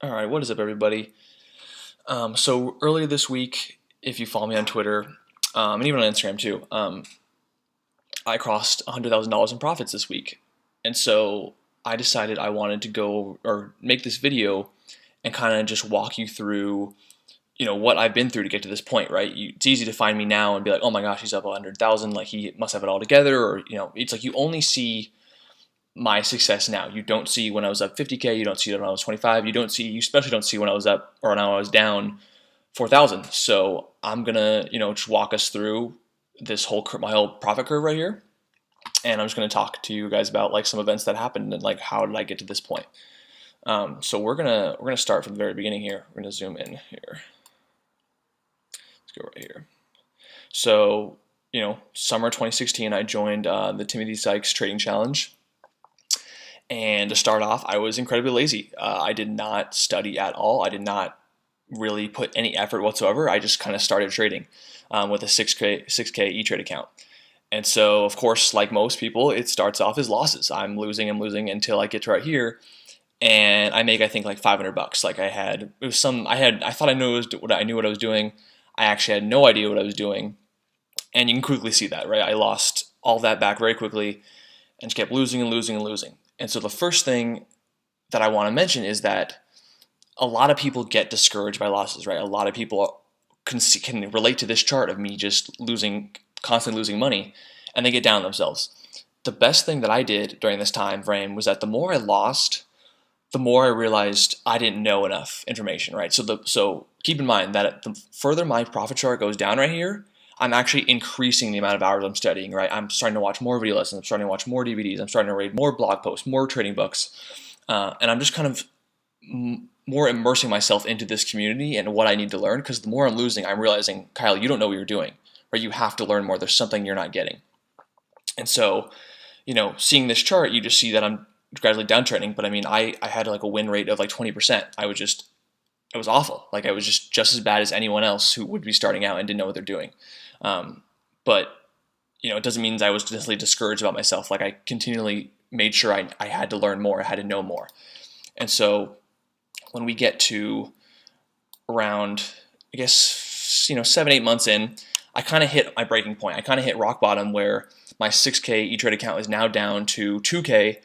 All right, what is up, everybody? So earlier this week, if you follow me on Twitter and even on Instagram too, I crossed $100,000 in profits this week, and so I decided I wanted to go or make this video and kind of just walk you through, what I've been through to get to this point. Right? It's easy to find me now and be like, oh my gosh, he's up 100,000, like he must have it all together, or it's like you only see my success now. You don't see when I was up 50K. You don't see it when I was 25. You especially don't see when I was up or when I was down 4,000. So I'm gonna, just walk us through my whole profit curve right here, and I'm just gonna talk to you guys about like some events that happened and like how did I get to this point. So we're gonna start from the very beginning here. We're gonna zoom in here. Let's go right here. So summer 2016, I joined the Timothy Sykes Trading Challenge. And to start off, I was incredibly lazy. I did not study at all. I did not really put any effort whatsoever. I just kind of started trading with a 6K E-Trade account. And so, of course, like most people, it starts off as losses. I'm losing until I get to right here, and I make, I think, like 500 bucks. Like I thought I knew what I was doing. I actually had no idea what I was doing, and you can quickly see that, right? I lost all that back very quickly, and just kept losing and losing and losing. And so the first thing that I want to mention is that a lot of people get discouraged by losses, right? A lot of people can relate to this chart of me just constantly losing money, and they get down on themselves. The best thing that I did during this time frame was that the more I lost, the more I realized I didn't know enough information, right? So keep in mind that the further my profit chart goes down right here, I'm actually increasing the amount of hours I'm studying, right? I'm starting to watch more video lessons. I'm starting to watch more DVDs. I'm starting to read more blog posts, more trading books. And I'm just kind of more immersing myself into this community and what I need to learn, because the more I'm losing, I'm realizing, Kyle, you don't know what you're doing, right? You have to learn more. There's something you're not getting. And so, seeing this chart, you just see that I'm gradually downtrending. But I mean, I had like a win rate of like 20%. It was awful. Like I was just as bad as anyone else who would be starting out and didn't know what they're doing. But it doesn't mean I was necessarily discouraged about myself. Like I continually made sure I had to learn more. I had to know more. And so when we get to around, I guess, 7-8 months in, I kind of hit my breaking point. I kind of hit rock bottom where my 6K E-Trade account is now down to 2K.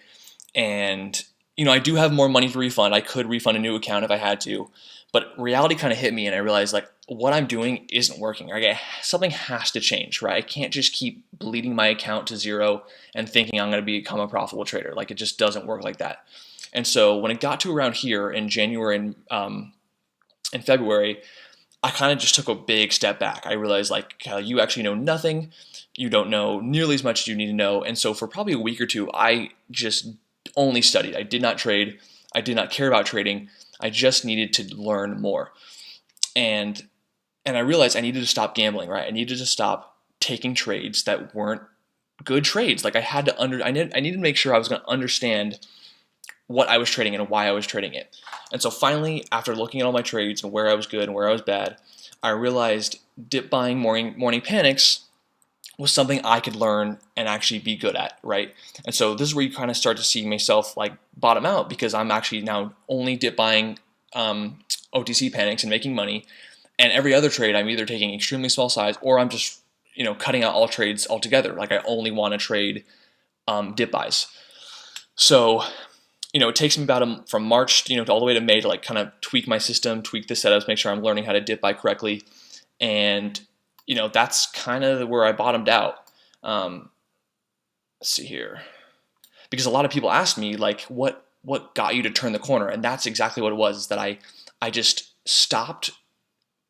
And, I do have more money to refund. I could refund a new account if I had to. But reality kind of hit me, and I realized like what I'm doing isn't working. Right? Something has to change, right? I can't just keep bleeding my account to zero and thinking I'm going to become a profitable trader. Like it just doesn't work like that. And so when it got to around here in January and in February, I kind of just took a big step back. I realized like, Kyle, you actually know nothing. You don't know nearly as much as you need to know. And so for probably a week or two, I just only studied. I did not trade. I did not care about trading. I just needed to learn more. And I realized I needed to stop gambling, right? I needed to stop taking trades that weren't good trades. Like I needed to make sure I was going to understand what I was trading and why I was trading it. And so finally, after looking at all my trades and where I was good and where I was bad, I realized dip buying morning panics was something I could learn and actually be good at, right? And so this is where you kind of start to see myself like bottom out, because I'm actually now only dip buying OTC panics and making money. And every other trade, I'm either taking extremely small size or I'm just cutting out all trades altogether. Like I only want to trade dip buys. So it takes me about from March all the way to May to like kind of tweak my system, tweak the setups, make sure I'm learning how to dip buy correctly. And that's kind of where I bottomed out. Let's see here, because a lot of people ask me like, what got you to turn the corner? And that's exactly what it was. Is that I just stopped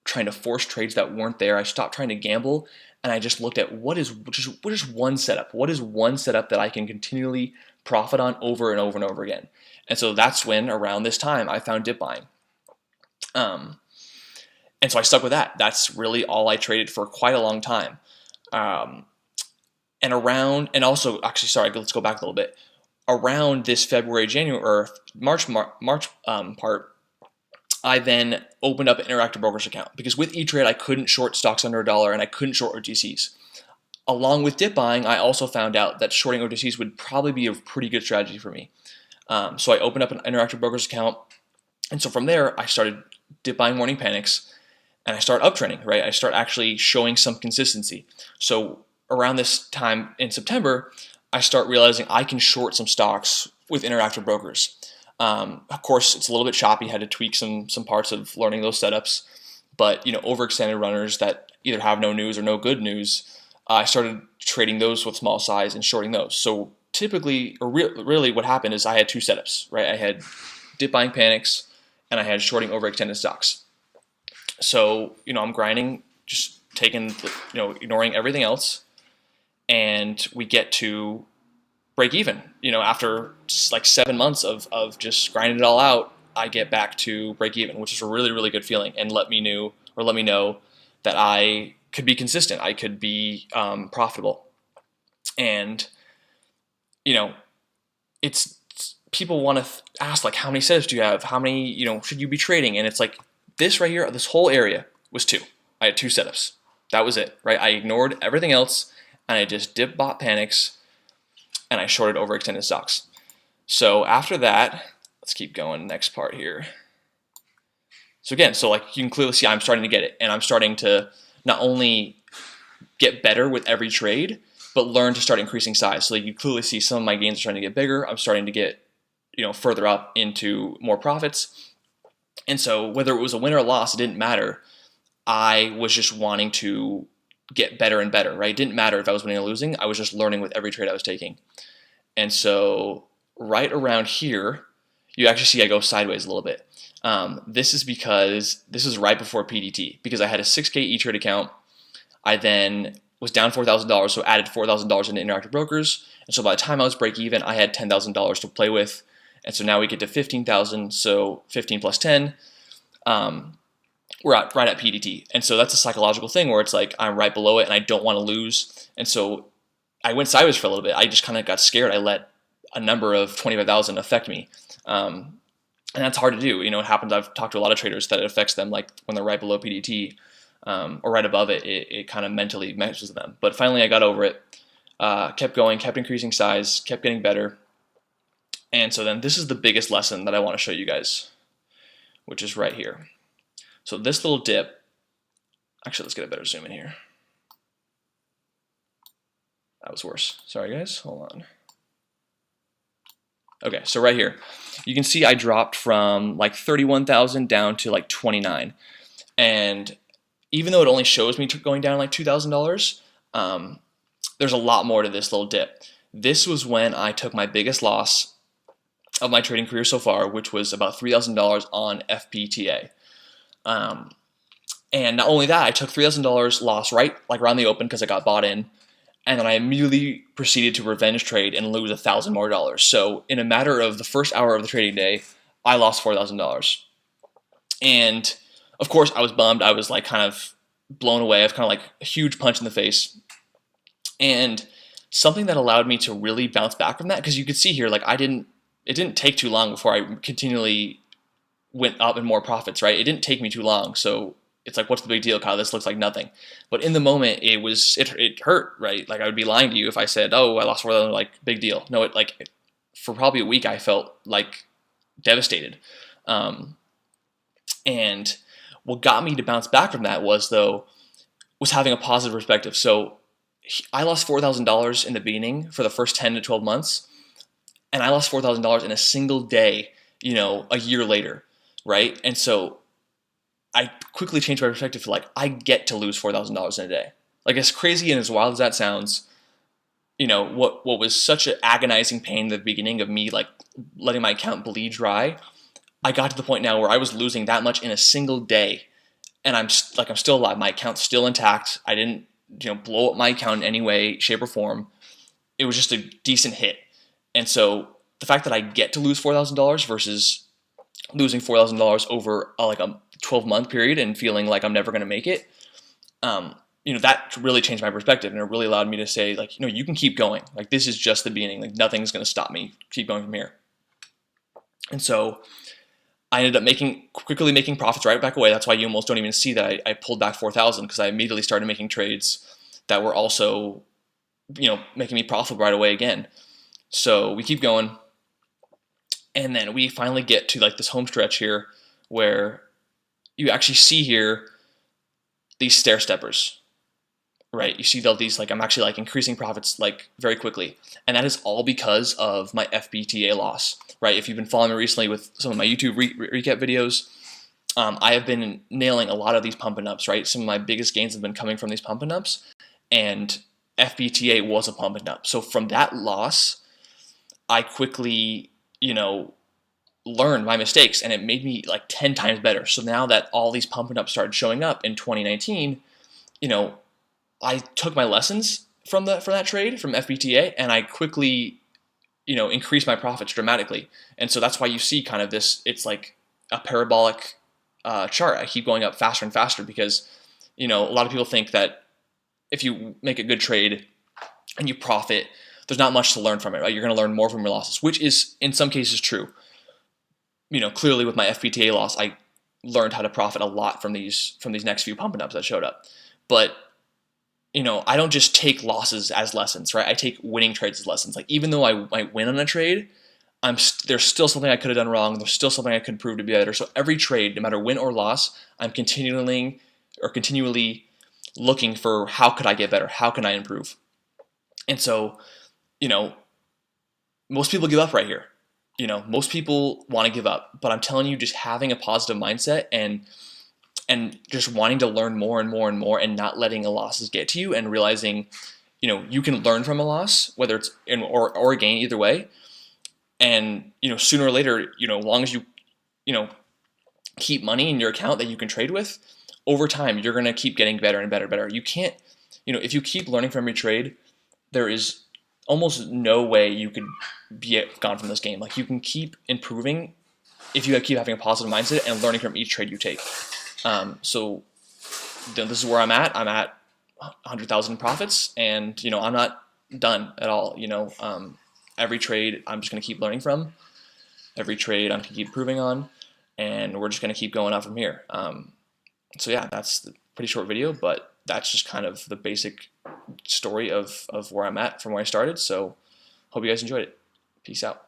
trying to force trades that weren't there. I stopped trying to gamble, and I just looked at what is one setup. What is one setup that I can continually profit on over and over and over again? And so that's when around this time I found dip buying. And so I stuck with that. That's really all I traded for quite a long time. And also, actually, sorry, let's go back a little bit. Around this February, January, or March part, I then opened up an Interactive Brokers account, because with E-Trade, I couldn't short stocks under $1 and I couldn't short OTCs. Along with dip buying, I also found out that shorting OTCs would probably be a pretty good strategy for me. So I opened up an Interactive Brokers account. And so from there, I started dip buying morning panics, and I start uptrending, right? I start actually showing some consistency. So around this time in September, I start realizing I can short some stocks with interactive brokers. Of course, it's a little bit choppy. Had to tweak some parts of learning those setups, but overextended runners that either have no news or no good news, I started trading those with small size and shorting those. So typically, or really, what happened is I had two setups, right? I had dip buying panics, and I had shorting overextended stocks. So I'm grinding, just taking, ignoring everything else, and we get to break even. After like 7 months of just grinding it all out, I get back to break even, which is a really, really good feeling, and let me know that I could be consistent. I could be profitable. And it's people want to ask, like, how many setups do you have? How many should you be trading? And it's like this right here. This whole area was two. I had two setups. That was it, right? I ignored everything else, and I just dip bought panics, and I shorted overextended stocks. So after that, let's keep going. Next part here. So again, like you can clearly see, I'm starting to get it, and I'm starting to not only get better with every trade, but learn to start increasing size. So you clearly see some of my gains are starting to get bigger. I'm starting to get further up into more profits. And so whether it was a win or a loss, it didn't matter. I was just wanting to get better and better, right? It didn't matter if I was winning or losing. I was just learning with every trade I was taking. And so right around here, you actually see I go sideways a little bit. This is because this is right before PDT, because I had a 6K E-Trade account. I then was down $4,000, so added $4,000 into interactive brokers. And so by the time I was break even, I had $10,000 to play with. And so now we get to 15,000. So 15 plus 10, we're right at PDT. And so that's a psychological thing where it's like I'm right below it and I don't want to lose. And so I went sideways for a little bit. I just kind of got scared. I let a number of 25,000 affect me. And that's hard to do. It happens. I've talked to a lot of traders that it affects them, like when they're right below PDT or right above it, it kind of mentally messes with them. But finally I got over it, kept going, kept increasing size, kept getting better. And so then this is the biggest lesson that I want to show you guys, which is right here. So this little dip, actually, let's get a better zoom in here. That was worse. Sorry, guys. Hold on. Okay, so right here, you can see I dropped from like 31,000 down to like 29. And even though it only shows me going down like $2,000, there's a lot more to this little dip. This was when I took my biggest loss of my trading career so far, which was about $3,000 on FPTA. And not only that, I took $3,000 loss right like around the open because I got bought in, and then I immediately proceeded to revenge trade and lose $1,000 more. So in a matter of the first hour of the trading day, I lost $4,000. And of course, I was bummed. I was like kind of blown away. I was kind of like a huge punch in the face. And something that allowed me to really bounce back from that, because you could see here, like it didn't take too long before I continually went up in more profits, right? It didn't take me too long. So it's like, what's the big deal, Kyle? This looks like nothing. But in the moment, it hurt, right? Like I would be lying to you if I said, oh, I lost $4,000, like big deal. No, for probably a week, I felt like devastated. And what got me to bounce back from that was having a positive perspective. So I lost $4,000 in the beginning for the first 10 to 12 months. And I lost $4,000 in a single day, a year later, right? And so I quickly changed my perspective to like, I get to lose $4,000 in a day. Like, as crazy and as wild as that sounds, what was such an agonizing pain in the beginning of me like letting my account bleed dry, I got to the point now where I was losing that much in a single day, and I'm still alive. My account's still intact. I didn't blow up my account in any way, shape, or form. It was just a decent hit. And so the fact that I get to lose $4,000 versus losing $4,000 over like a 12-month period and feeling like I'm never going to make it, that really changed my perspective, and it really allowed me to say, like, you can keep going. Like, this is just the beginning. Like, nothing's going to stop me. Keep going from here. And so I ended up quickly making profits right back away. That's why you almost don't even see that I pulled back 4,000, because I immediately started making trades that were also, making me profitable right away again. So we keep going, and then we finally get to like this home stretch here where you actually see here these stair steppers, right? You see these, like, I'm actually like increasing profits like very quickly. And that is all because of my FBTA loss, right? If you've been following me recently with some of my YouTube recap videos, I have been nailing a lot of these pump and ups, right? Some of my biggest gains have been coming from these pump and ups, and FBTA was a pump and up. So from that loss, I quickly, learned my mistakes, and it made me like 10 times better. So now that all these pump and ups started showing up in 2019, I took my lessons from that trade from FBTA, and I quickly, increased my profits dramatically. And so that's why you see kind of this. It's like a parabolic chart. I keep going up faster and faster because, a lot of people think that if you make a good trade and you profit, there's not much to learn from it, right? You're going to learn more from your losses, which is in some cases true. Clearly with my FBTA loss, I learned how to profit a lot from these next few pump and ups that showed up. But I don't just take losses as lessons, right? I take winning trades as lessons. Like, even though I might win on a trade, there's still something I could have done wrong. There's still something I could improve to be better. So every trade, no matter win or loss, I'm continually looking for how could I get better? How can I improve? And so, most people give up right here. Most people want to give up, but I'm telling you, just having a positive mindset and just wanting to learn more and more and more, and not letting the losses get to you, and realizing, you can learn from a loss, whether it's or a gain, either way. And, sooner or later, as long as you, keep money in your account that you can trade with, over time, you're going to keep getting better and better and better. You can't, if you keep learning from your trade, there is almost no way you could be gone from this game. Like, you can keep improving if you keep having a positive mindset and learning from each trade you take. So this is where I'm at. I'm at 100,000 profits, and I'm not done at all. Every trade I'm just going to keep learning from. Every trade I'm going to keep improving on, and we're just going to keep going up from here. So yeah, that's a pretty short video, but that's just kind of the basic story of where I'm at from where I started. So hope you guys enjoyed it. Peace out.